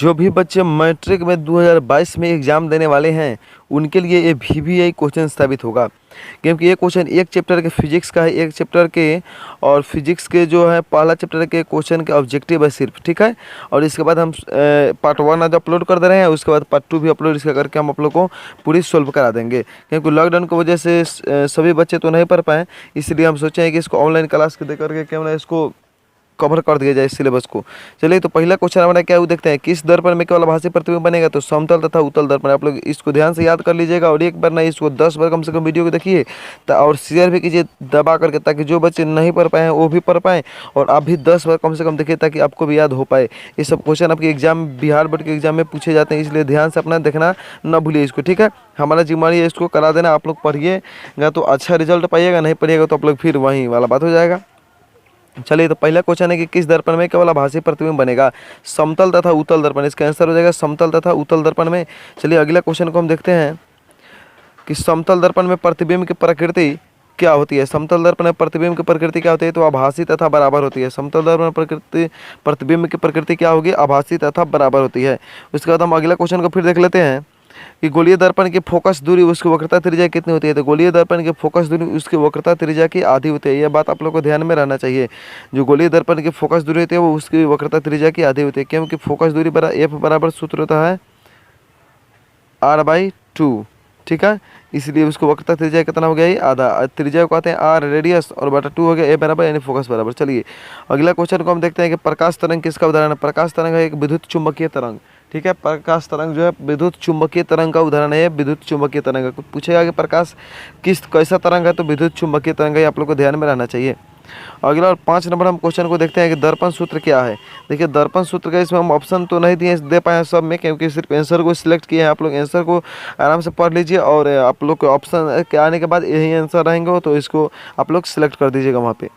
जो भी बच्चे मैट्रिक में 2022 में एग्ज़ाम देने वाले हैं उनके लिए ये VVI क्वेश्चन साबित होगा, क्योंकि ये क्वेश्चन एक चैप्टर के फिजिक्स का है, एक चैप्टर के और फिजिक्स के जो है पहला चैप्टर के क्वेश्चन के ऑब्जेक्टिव है सिर्फ, ठीक है। और इसके बाद हम पार्ट 1 आज अपलोड कर दे रहे हैं, उसके बाद पार्ट 2 भी अपलोड इसका करके हम आप लोग को पूरी सोल्व करा देंगे, क्योंकि लॉकडाउन की वजह से सभी बच्चे तो नहीं पढ़ पाए, इसलिए हम सोचे हैं कि इसको ऑनलाइन क्लास के दे करके क्यों ना इसको कवर कर दिया जाए सिलेबस को। चलिए तो पहला क्वेश्चन हमारा क्या है वो देखते हैं। किस दर्पण में केवल आभासी प्रतिबिंब बनेगा? तो समतल तथा उत्तल दर्पण। आप लोग इसको ध्यान से याद कर लीजिएगा और एक बार ना इसको 10 बार कम से कम वीडियो को देखिए और शेयर भी कीजिए दबा करके, ताकि जो बच्चे नहीं पढ़ पाए हैं वो भी पढ़ पाएँ और आप भी 10 बार कम से कम देखिए ताकि आपको भी याद हो पाए। ये सब क्वेश्चन आपके एग्जाम बिहार बोर्ड के एग्जाम में पूछे जाते हैं, इसलिए ध्यान से अपना देखना न भूलिए इसको, ठीक है। हमारा जिम्मेदारी है इसको करा देना। आप लोग पढ़िएगा तो अच्छा रिजल्ट पाइएगा, नहीं पढ़िएगा तो आप लोग फिर वहीं वाला बात हो जाएगा। चलिए तो पहला क्वेश्चन है कि किस दर्पण में केवल आभासी प्रतिबिंब बनेगा? समतल तथा उत्तल दर्पण। इसका आंसर हो जाएगा समतल तथा उत्तल दर्पण में। चलिए अगला क्वेश्चन को हम देखते हैं कि समतल दर्पण में प्रतिबिंब की प्रकृति क्या होती है? समतल दर्पण में प्रतिबिंब की प्रकृति क्या होती है? तो आभासी तथा बराबर होती है। समतल दर्पण में प्रतिबिंब की प्रकृति क्या होगी? आभासी तथा बराबर होती है। उसके बाद हम अगला क्वेश्चन को फिर देख लेते हैं कि गोलीय दर्पण की फोकस दूरी उसकी वक्रता त्रिज्या कितनी होती है? तो गोलीय दर्पण की फोकस दूरी उसकी वक्रता त्रिज्या की आधी होती है। यह बात आप लोग को ध्यान में रहना चाहिए। जो गोलीय दर्पण की फोकस दूरी होती है वो उसकी वक्रता त्रिज्या की आधी होती है, क्योंकि फोकस दूरी F बराबर सूत्र होता है R/2, ठीक है। इसलिए उसको वक्रता त्रिज्या कितना हो गया? ये आधा। त्रिज्या को कहते हैं R रेडियस और बटा 2 हो गया A बराबर यानी फोकस बराबर। चलिए अगला क्वेश्चन को हम देखते हैं कि प्रकाश तरंग किसका उदाहरण है? प्रकाश तरंग है एक विद्युत चुंबकीय तरंग, ठीक है। प्रकाश तरंग जो है विद्युत चुंबकीय तरंग का उदाहरण है। विद्युत चुंबकीय तरंग है। पूछेगा कि प्रकाश कैसा तरंग है? तो विद्युत चुंबकीय तरंग है। आप लोग को ध्यान में रहना चाहिए। अगला और 5 नंबर हम क्वेश्चन को देखते हैं कि दर्पण सूत्र क्या है। देखिए दर्पण सूत्र का इसमें हम ऑप्शन तो नहीं दे पाए सब में, क्योंकि सिर्फ आंसर को सिलेक्ट किए हैं। आप लोग आंसर को आराम से पढ़ लीजिए और आप लोग के ऑप्शन के आने के बाद यही आंसर रहेंगे तो इसको आप लोग सिलेक्ट कर दीजिएगा वहाँ पे।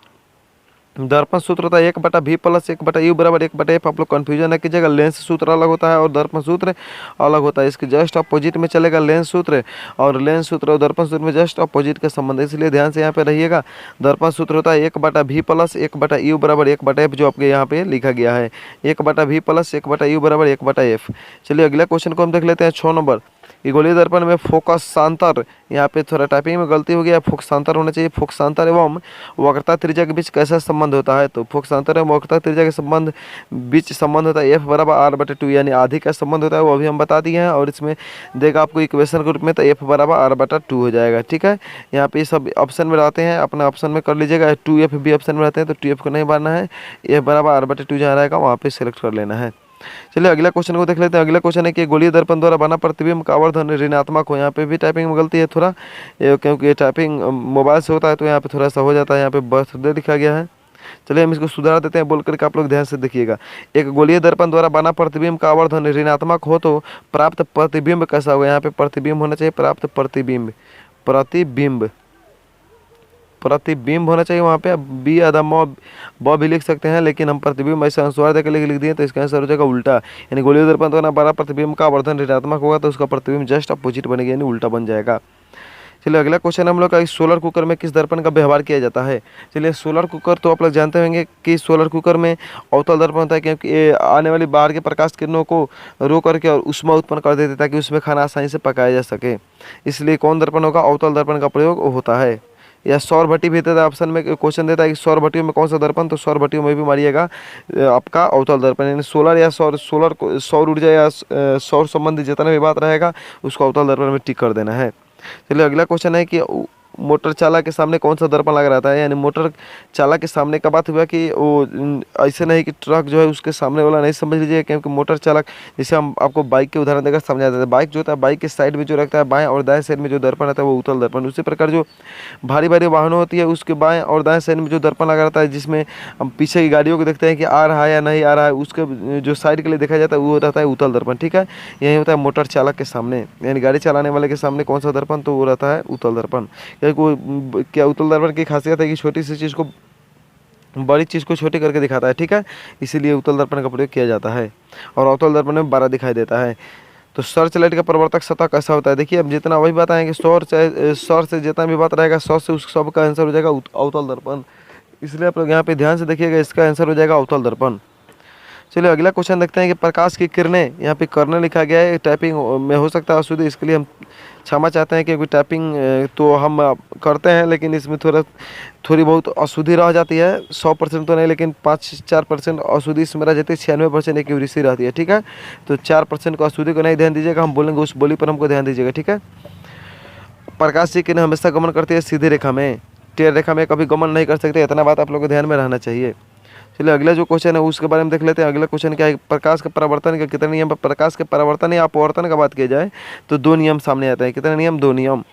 दर्पण सूत्र होता है 1/v + 1/u बराबर 1/f। आप लोग कन्फ्यूजन न कीजिएगा, लेंस सूत्र अलग होता है और दर्पण सूत्र अलग होता है। इसके जस्ट अपोजिट में चलेगा लेंस सूत्र, और लेंस सूत्र और दर्पण सूत्र में जस्ट अपोजिट का संबंध है, इसलिए ध्यान से यहाँ पे रहिएगा। दर्पण सूत्र होता है 1/v + 1/u बराबर 1/f, जो आपके यहाँ पे लिखा गया है 1/v + 1/u बराबर 1/f। चलिए अगला क्वेश्चन को हम देख लेते हैं 6 नंबर। गोलीय दर्पण में फोकसांतर, यहाँ पे थोड़ा टाइपिंग में गलती हो गया, फोकसांतर होना चाहिए। फोकसांतर एवं वक्रता त्रिज्या के बीच कैसा संबंध होता है? तो फोकसांतर एवं वक्रता त्रिज्या के बीच संबंध होता है F बराबर R/2, यानी आधी का संबंध होता है, वो अभी हम बता दिए हैं। और इसमें देगा आपको इक्वेशन के रूप में, तो F बराबर R/2 हो जाएगा, ठीक है। यहाँ पे सब ऑप्शन में रहते हैं, अपना ऑप्शन में कर लीजिएगा। 2F भी ऑप्शन में रहते हैं तो 2F को नहीं भरना है, F बराबर R/2 जहाँ रहेगा वहाँ पे सिलेक्ट कर लेना है। चलिए अगला क्वेश्चन को देख लेते हैं। अगला क्वेश्चन है कि गोलीय दर्पण द्वारा बना प्रतिबिंब का आवर्धन ऋणात्मक हो। यहाँ पे भी टाइपिंग में गलती है थोड़ा, क्योंकि टाइपिंग मोबाइल से होता है तो यहाँ पे थोड़ा सा हो जाता है। यहाँ पे बर्थडे लिखा गया है, चलिए हम इसको सुधार देते हैं बोल करके, आप लोग ध्यान से देखिएगा। एक गोलीय दर्पण द्वारा बना प्रतिबिंब का आवर्धन ऋणात्मक हो तो प्राप्त प्रतिबिंब कैसा होगा? यहाँ पे प्रतिबिंब होना चाहिए, प्राप्त प्रतिबिंब, प्रतिबिंब होना चाहिए। वहाँ पे बी आधा ब भी लिख सकते हैं, लेकिन हम प्रतिबिंब ऐसे अनुस्वार देकर लिख दिए तो इसका आंसर हो जाएगा उल्टा। यानी गोलीय दर्पण द्वारा बना प्रतिबिंब का आवर्धन ऋणात्मक होगा तो उसका प्रतिबिंब जस्ट अपोजिट बनेगा, यानी उल्टा बन जाएगा। चलिए अगला क्वेश्चन हम लोग का, सोलर कुकर में किस दर्पण का व्यवहार किया जाता है? चलिए सोलर कुकर तो आप लोग जानते होंगे कि सोलर कुकर में अवतल दर्पण होता है, क्योंकि ये आने वाली बाहर के प्रकाश किरणों को रोक करके और ऊष्मा उत्पन्न कर देते ताकि उसमें खाना आसानी से पकाया जा सके। इसलिए कौन दर्पण होगा? अवतल दर्पण का प्रयोग होता है। या सौर भट्टी भी देता है, ऑप्शन में क्वेश्चन देता है कि सौर भट्टियों में कौन सा दर्पण, तो सौर भट्टियों में भी मारिएगा आपका अवतल दर्पण। यानी सोलर या सौर ऊर्जा या सौर संबंधी जितना भी बात रहेगा उसको अवतल दर्पण में टिक कर देना है। चलिए अगला क्वेश्चन है कि मोटर चालक के सामने कौन सा दर्पण लगा रहता है? यानी मोटर चालक के सामने का बात हुआ कि वो ऐसे नहीं कि ट्रक जो है उसके सामने वाला नहीं समझ लीजिए, क्योंकि मोटर चालक, जैसे हम आपको बाइक के उदाहरण देकर समझा देते हैं। बाइक जो होता है, बाइक के साइड में जो रखता है बाएं और दाएं साइड में जो दर्पण रहता है वो उत्तल दर्पण। उसी प्रकार जो भारी भारी वाहनों होती है उसके बाएं और दाएं साइड में जो दर्पण लगा रहता है, जिसमें हम पीछे की गाड़ियों को देखते हैं कि आ रहा है या नहीं आ रहा है, उसके जो साइड के लिए देखा जाता है वो रहता है उत्तल दर्पण, ठीक है। यही होता है मोटर चालक के सामने, यानी गाड़ी चलाने वाले के सामने कौन सा दर्पण, तो वो रहता है उत्तल दर्पण। क्योंकि क्या उत्तल दर्पण की खासियत है कि छोटी सी चीज़ को, बड़ी चीज़ को छोटी करके दिखाता है, ठीक है। इसीलिए उत्तल दर्पण का प्रयोग किया जाता है और अवतल दर्पण में 12 दिखाई देता है। तो सर्च लाइट का प्रवर्तक सतह कैसा होता है? देखिए अब जितना वही बताएंगे, सौर से जितना भी बात रहेगा सौर से उस सब का आंसर हो जाएगा अवतल दर्पण। इसलिए आप लोग यहाँ पे ध्यान से देखिएगा, इसका आंसर हो जाएगा अवतल दर्पण। चलिए अगला क्वेश्चन देखते हैं कि प्रकाश की किरणें, यहाँ पे किरणें लिखा गया है, टाइपिंग में हो सकता है अशुद्धि, इसके लिए हम क्षमा चाहते हैं कि टाइपिंग तो हम करते हैं लेकिन इसमें थोड़ी बहुत अशुद्धि रह जाती है। 100% तो नहीं लेकिन 5-4% अशुद्धि इसमें रह जाती है, 96% एक्यूरेसी रहती है। ठीक है, तो 4% को अशुद्धि को नहीं ध्यान दीजिएगा, हम बोलेंगे उस बोली पर हमको ध्यान दीजिएगा। ठीक है, प्रकाश की किरणें हमेशा गमन करती है सीधी रेखा में, टेढ़ रेखा में कभी गमन नहीं कर सकते, इतना बात आप लोगों को ध्यान में रहना चाहिए। चलिए अगला जो क्वेश्चन है उसके बारे में देख लेते हैं। अगला क्वेश्चन क्या है, प्रकाश के परावर्तन के कितने नियम। प्रकाश के परावर्तन या अपवर्तन का बात किया जाए तो 2 नियम सामने आते हैं। कितने नियम, 2 नियम।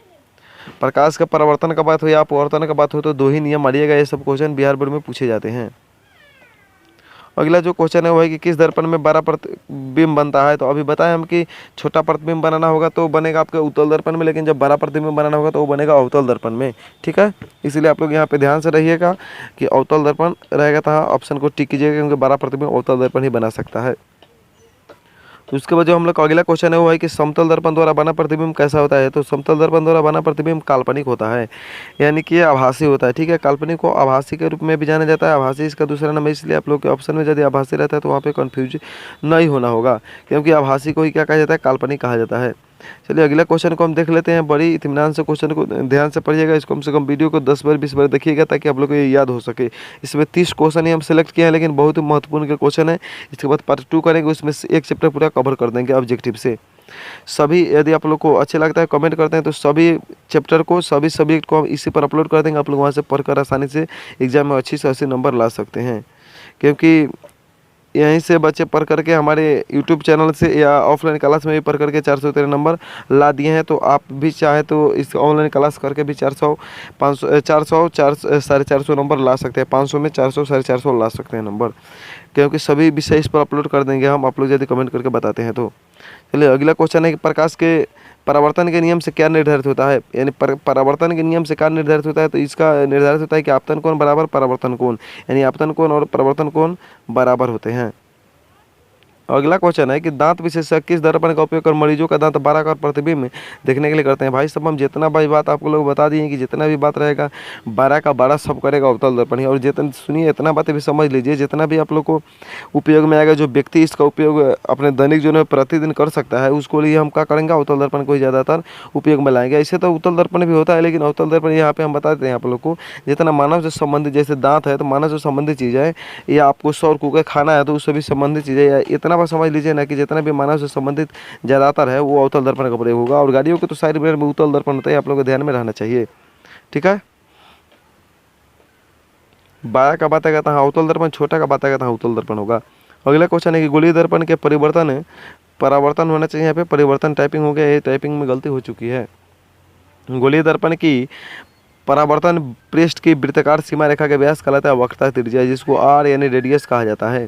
प्रकाश का परावर्तन का बात हो या अपवर्तन का बात हो तो 2 ही नियम मानिएगा। ये सब क्वेश्चन बिहार बोर्ड में पूछे जाते हैं। अगला जो क्वेश्चन है वो है कि किस दर्पण में 12 प्रतिबिंब बनता है। तो अभी बताएं हम कि छोटा प्रतिबिंब बनाना होगा तो बनेगा आपके उत्तल दर्पण में, लेकिन जब 12 प्रतिबिंब बनाना होगा तो वो बनेगा अवतल दर्पण में। ठीक है, इसलिए आप लोग यहाँ पे ध्यान से रहिएगा कि अवतल दर्पण रहेगा तो ऑप्शन को टिक कीजिएगा, क्योंकि 12 प्रतिबिंब अवतल दर्पण ही बना सकता है। तो उसके बाद जो हम लोग का अगला क्वेश्चन है वो है कि समतल दर्पण द्वारा बना प्रतिबिंब कैसा होता है। तो समतल दर्पण द्वारा बना प्रतिबिंब काल्पनिक होता है, यानी कि ये आभासी होता है। ठीक है, काल्पनिक को आभासी के रूप में भी जाना जाता है। आभासी इसका दूसरा नाम है, इसलिए आप लोग के ऑप्शन में यदि आभासी रहता है तो वहाँ पे कंफ्यूज नहीं होना होगा, क्योंकि आभासी को ही क्या कहा जाता है, काल्पनिक कहा जाता है। चलिए अगला क्वेश्चन को हम देख लेते हैं। बड़ी इत्मीनान से क्वेश्चन को ध्यान से पढ़िएगा, इसको कम से कम वीडियो को 10 बार 20 बार देखिएगा ताकि आप लोग को ये याद हो सके। इसमें 30 क्वेश्चन ही हम सेलेक्ट किए हैं, लेकिन बहुत ही महत्वपूर्ण के क्वेश्चन है। इसके बाद पार्ट 2 करेंगे, उसमें से एक चैप्टर पूरा कवर कर देंगे ऑब्जेक्टिव से। सभी यदि आप लोग को अच्छे लगता है कमेंट करते हैं तो सभी चैप्टर को, सभी सब्जेक्ट को हम इसी पर अपलोड कर देंगे। आप लोग वहाँ से पढ़कर आसानी से एग्जाम में अच्छी से अच्छे नंबर ला सकते हैं, क्योंकि यहीं से बच्चे पढ़ करके हमारे यूट्यूब चैनल से या ऑफलाइन क्लास में भी पढ़ करके 413 नंबर ला दिए हैं। तो आप भी चाहे तो इस ऑनलाइन क्लास करके भी 400 500 400 450 नंबर ला सकते हैं। 500 में 400 450 ला सकते हैं नंबर, क्योंकि सभी विषय इस पर अपलोड कर देंगे हम, आप लोग यदि कमेंट करके बताते हैं तो। चलिए अगला क्वेश्चन है कि प्रकाश के परावर्तन के नियम से क्या निर्धारित होता है। यानी परावर्तन के नियम से क्या निर्धारित होता है। तो इसका निर्धारित होता है कि आपतन कोण बराबर परावर्तन कोण, यानी आपतन कोण और परावर्तन कोण बराबर होते हैं। अगला क्वेश्चन है कि दांत विशेषज्ञ किस दर्पण का उपयोग कर मरीजों का दांत 12 का प्रतिबिंब देखने के लिए करते हैं। भाई साहब हम जितना भाई बात आपको लोग बता दिए कि जितना भी बात रहेगा 12 का 12 सब करेगा अवतल दर्पण ही। और जितना सुनिए इतना बातें भी समझ लीजिए, जितना भी आप लोग को उपयोग में आएगा, जो व्यक्ति इसका उपयोग अपने दैनिक जीवन में प्रतिदिन कर सकता है उसको लिए हम क्या करेंगे, अवतल दर्पण को ही ज़्यादातर उपयोग में लाएंगे। ऐसे तो उत्तल दर्पण भी होता है, लेकिन अवतल दर्पण यहाँ पे हम बता देते हैं आप लोग को, जितना मानव से संबंधित, जैसे दांत है तो मानव से संबंधित चीज़ है, या आपको सौर कुकर खाना है तो उससे भी संबंधित चीज़ है। इतना बात समझ लीजिए ना कि जितना भी मानव से संबंधित ज़्यादातर है वो अवतल दर्पण का प्रयोग होगा। और गाड़ियों के तो साइड मिरर में उत्तल दर्पण होता है, आप लोगों को ध्यान में रहना चाहिए। ठीक है, 12 का बात आएगा तो हाँ अवतल दर्पण, छोटा का बात आएगा तो हाँ उत्तल दर्पण होगा। अगला क्वेश्चन है कि गोलीय दर्पण के परावर्तन होना चाहिए। यहाँ पे परिवर्तन टाइपिंग हो गया, ये टाइपिंग में गलती हो चुकी है। गोलीय दर्पण की परावर्तन पृष्ठ की वृत्ताकार सीमा रेखा के व्यास कहलाता है वक्रता त्रिज्या, जिसको आर यानी रेडियस कहा जाता है।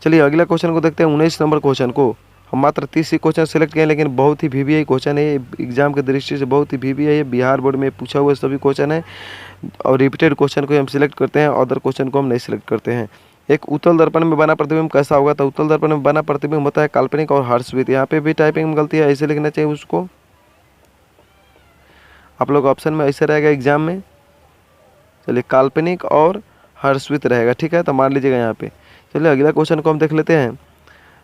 चलिए अगला क्वेश्चन को देखते हैं। 19 नंबर क्वेश्चन को हम मात्र 30 ही क्वेश्चन सेलेक्ट किए, लेकिन बहुत ही वीवीआई क्वेश्चन है, एग्जाम की दृष्टि से बहुत ही वीवीआई है। बिहार बोर्ड में पूछा हुआ सभी क्वेश्चन है, और रिपीटेड क्वेश्चन को हम सिलेक्ट करते हैं, अदर क्वेश्चन को हम नहीं सिलेक्ट करते हैं। एक उत्तल दर्पण में बना प्रतिबिंब कैसा होगा। तो उत्तल दर्पण में बना प्रतिबिंब होता है काल्पनिक और हर्षवित। यहाँ पे भी टाइपिंग में गलती है, ऐसे लिखना चाहिए उसको, आप लोग ऑप्शन में ऐसे रहेगा एग्जाम में। चलिए काल्पनिक और हर्षवित रहेगा। ठीक है, तो मान लीजिएगा यहाँ पे। चलिए अगला क्वेश्चन को हम देख लेते हैं।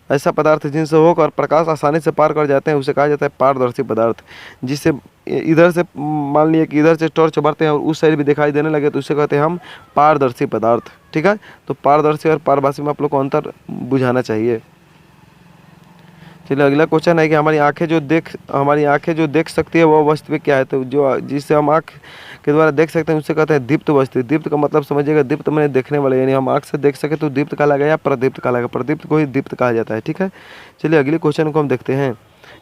ऐसा पदार्थ जिनसे होकर प्रकाश आसानी से पार कर जाते हैं उसे कहा जाता है पारदर्शी पदार्थ। जिससे इधर से मान लिए कि इधर से टॉर्च बढ़ते हैं और उस साइड भी दिखाई देने लगे तो उसे कहते हैं हम पारदर्शी पदार्थ। ठीक है, तो पारदर्शी और पारभासी में आप लोग को अंतर बुझाना चाहिए। चलिए अगला क्वेश्चन है कि हमारी आंखें जो देख सकती है वो वस्तु क्या है। तो जो जिससे हम आँख के द्वारा देख सकते हैं उसे कहते हैं दीप्त वस्तु। दीप्त का मतलब समझिएगा, दीप्त मैंने देखने वाले, यानी हम आँख से देख सके तो दीप्त कहलाएगा या प्रदीप्त कहलाएगा। प्रदीप्त को ही दीप्त कहा जाता है। ठीक है, चलिए अगले क्वेश्चन को हम देखते हैं।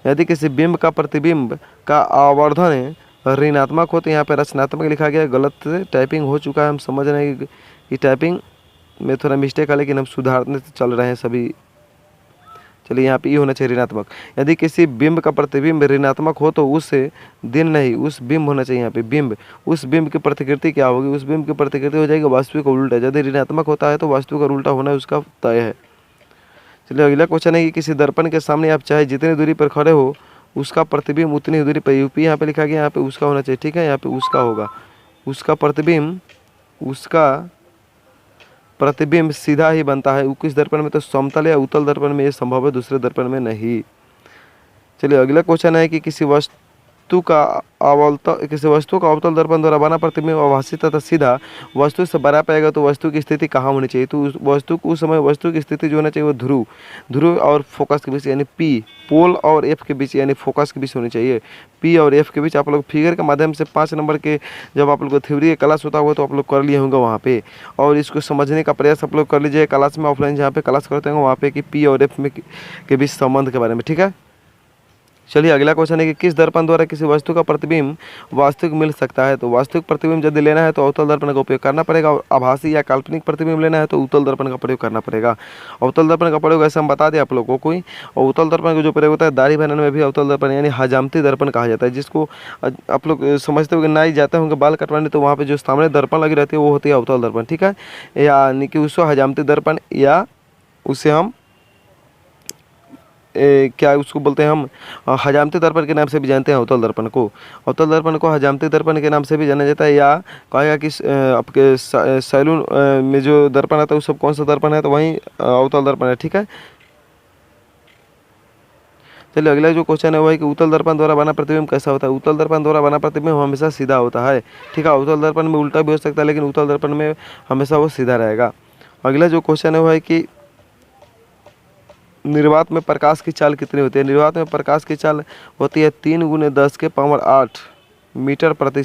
यदि किसी बिंब का प्रतिबिंब का आवर्धन ऋणात्मक हो तो यहाँ पर रचनात्मक लिखा गया, गलत टाइपिंग हो चुका है। हम समझ रहे हैं कि टाइपिंग में थोड़ा मिस्टेक है, लेकिन हम सुधारने से चल रहे हैं सभी। चलिए यहाँ पे ये होना चाहिए ऋणात्मक। यदि किसी बिंब का प्रतिबिंब ऋणात्मक हो तो उस दिन नहीं, उस बिंब होना चाहिए यहाँ पे बिंब। उस बिंब की प्रतिकृति क्या होगी, उस बिंब की प्रतिकृति हो जाएगी वास्तविक और उल्टा। यदि ऋणात्मक होता है तो वास्तविक और उल्टा होना उसका तय है। चलिए अगला क्वेश्चन है कि किसी दर्पण के सामने आप चाहे जितनी दूरी पर खड़े हो उसका प्रतिबिंब उतनी ही दूरी पर, यूपी यहाँ पे लिखा गया, यहाँ पे उसका होना चाहिए। ठीक है, यहाँ पे उसका होगा, उसका प्रतिबिंब, उसका प्रतिबिंब सीधा ही बनता है। वो किस दर्पण में? तो समतल या उत्तल दर्पण में ये संभव है, दूसरे दर्पण में नहीं। चलिए अगला क्वेश्चन है कि किसी वस्तु का अवतल दर्पण द्वारा बना प्रतिबिंब आभासी तथा सीधा वस्तु से बना पाएगा तो वस्तु की स्थिति कहाँ होनी चाहिए? तो उस समय वस्तु की स्थिति जो होना चाहिए वो ध्रुव और फोकस के बीच यानी पी, पोल और एफ के बीच यानी फोकस के बीच होनी चाहिए। पी और एफ के बीच आप लोग फिगर के माध्यम से 5 नंबर के जब आप लोग को थ्योरी का क्लास होता होगा तो आप लोग कर लिए होंगे वहाँ पे, और इसको समझने का प्रयास आप लोग कर लीजिए क्लास में, ऑफलाइन जहाँ पे क्लास करते होंगे वहाँ पे, कि पी और एफ में के बीच संबंध के बारे में। ठीक है, चलिए अगला क्वेश्चन है कि किस दर्पण द्वारा किसी वस्तु का प्रतिबिंब वास्तविक मिल सकता है? तो वास्तविक प्रतिबिंब यदि लेना है तो अवतल दर्पण का उपयोग करना पड़ेगा, और आभासी या काल्पनिक प्रतिबिंब लेना है तो उत्तल दर्पण का प्रयोग करना पड़ेगा। अवतल दर्पण का प्रयोग ऐसे हम बता दें आप लोगों को कोई, और उत्तल दर्पण का जो प्रयोग होता है दाढ़ी बनाने में भी अवतल दर्पण यानी हजामती दर्पण कहा जाता है, जिसको आप लोग समझते हो कि नाई जाते होंगे बाल कटवाने तो वहाँ पर जो सामने दर्पण लगी रहती है वो होती है अवतल दर्पण। ठीक है, यानी कि उसको हजामती दर्पण या उसे हम क्या उसको बोलते हैं हम हजामती दर्पण के नाम से भी जानते हैं अवतल दर्पण को। अवतल दर्पण को हजामती दर्पण के नाम से भी जाना जाता है, या कहेगा कि आपके सैलून में जो दर्पण आता है वो सब कौन सा दर्पण है? तो वहीं अवतल दर्पण है। ठीक है, चलिए अगला जो क्वेश्चन है वो है कि उत्तल दर्पण द्वारा बना प्रतिबिंब कैसा होता है? उत्तल दर्पण द्वारा बना प्रतिबिंब हमेशा सीधा होता है। ठीक है, उत्तल दर्पण में उल्टा भी हो सकता है लेकिन उत्तल दर्पण में हमेशा वो सीधा रहेगा। अगला जो क्वेश्चन है वो है कि निर्वात में प्रकाश की चाल कितनी होती है? निर्वात में प्रकाश की चाल होती है 3 × 10⁸ मीटर प्रति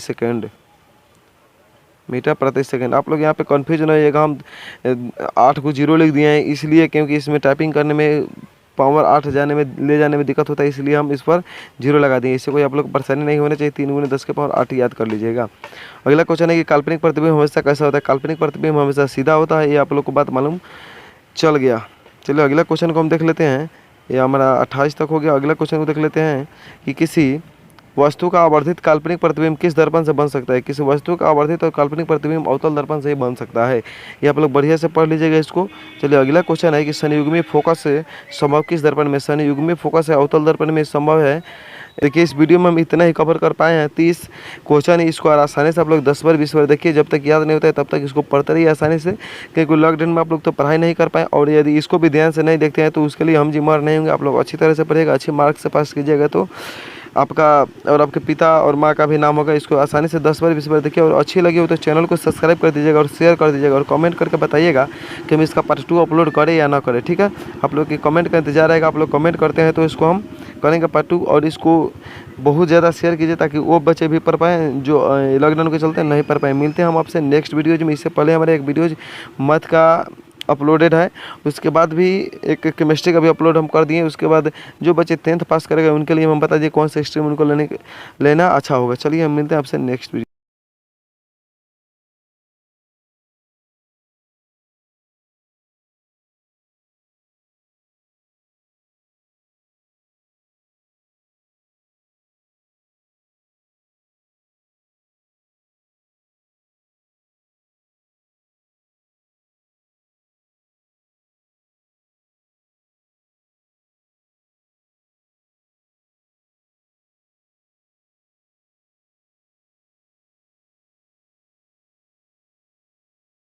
सेकेंड। आप लोग यहाँ पे कन्फ्यूज न होइएगा, हम 8 को 0 लिख दिए हैं इसलिए क्योंकि इसमें टाइपिंग करने में पावर 8 ले जाने में दिक्कत होता है, इसलिए हम इस पर 0 लगा दिए। इससे कोई आप लोग को परेशानी नहीं होनी चाहिए। 3 × 10⁸ याद कर लीजिएगा। अगला क्वेश्चन है कि काल्पनिक प्रतिबिंब हमेशा कैसा होता है? काल्पनिक प्रतिबिंब हमेशा सीधा होता है, ये आप लोग को बात मालूम चल गया। चलिए अगला क्वेश्चन को हम देख लेते हैं, ये हमारा 28 तक हो गया। अगला क्वेश्चन को देख लेते हैं कि किसी वस्तु का आवर्धित काल्पनिक प्रतिबिंब किस दर्पण से बन सकता है? किसी वस्तु का आवर्धित और काल्पनिक प्रतिबिंब अवतल दर्पण से ही बन सकता है, ये आप लोग बढ़िया से पढ़ लीजिएगा इसको। चलिए अगला क्वेश्चन है कि संयुग्मी फोकस से संभव किस दर्पण में? संयुग्मी फोकस है अवतल दर्पण में संभव है। देखिए इस वीडियो में हम इतना ही कवर कर पाए हैं, 30 क्वेश्चन है, इसको आसानी से आप लोग 10 बार 20 बार देखिए, जब तक याद नहीं होता है तब तक इसको पढ़ते रहिए आसानी से, क्योंकि लॉकडाउन में आप लोग तो पढ़ाई नहीं कर पाए, और यदि इसको भी ध्यान से नहीं देखते हैं तो उसके लिए हम जिम्मेदार नहीं होंगे। आप लोग अच्छी तरह से पढ़िएगा, अच्छे मार्क्स से पास कीजिएगा तो आपका और आपके पिता और माँ का भी नाम होगा। इसको आसानी से 10 बार 20 बार देखिए, और अच्छी लगी हो तो चैनल को सब्सक्राइब कर दीजिएगा और शेयर कर दीजिएगा, और कमेंट करके बताइएगा कि हम इसका पार्ट 2 अपलोड करें या ना करें। ठीक है, आप लोग की कमेंट का इंतजार रहेगा। आप लोग कमेंट करते हैं तो इसको हम करेंगे पार्ट 2, और इसको बहुत ज़्यादा शेयर कीजिए ताकि वो बच्चे भी पढ़ पाएँ जो लॉकडाउन के चलते नहीं पढ़ पाए। मिलते हैं हम आपसे नेक्स्ट वीडियोज में। इससे पहले हमारे एक वीडियोज मैथ का अपलोडेड है, उसके बाद भी एक केमिस्ट्री का भी अपलोड हम कर दिए। उसके बाद जो बच्चे 10th पास करेंगे उनके लिए हम बता दिए कौन सा स्ट्रीम उनको लेना अच्छा होगा। चलिए हम मिलते हैं आपसे नेक्स्ट वीडियो।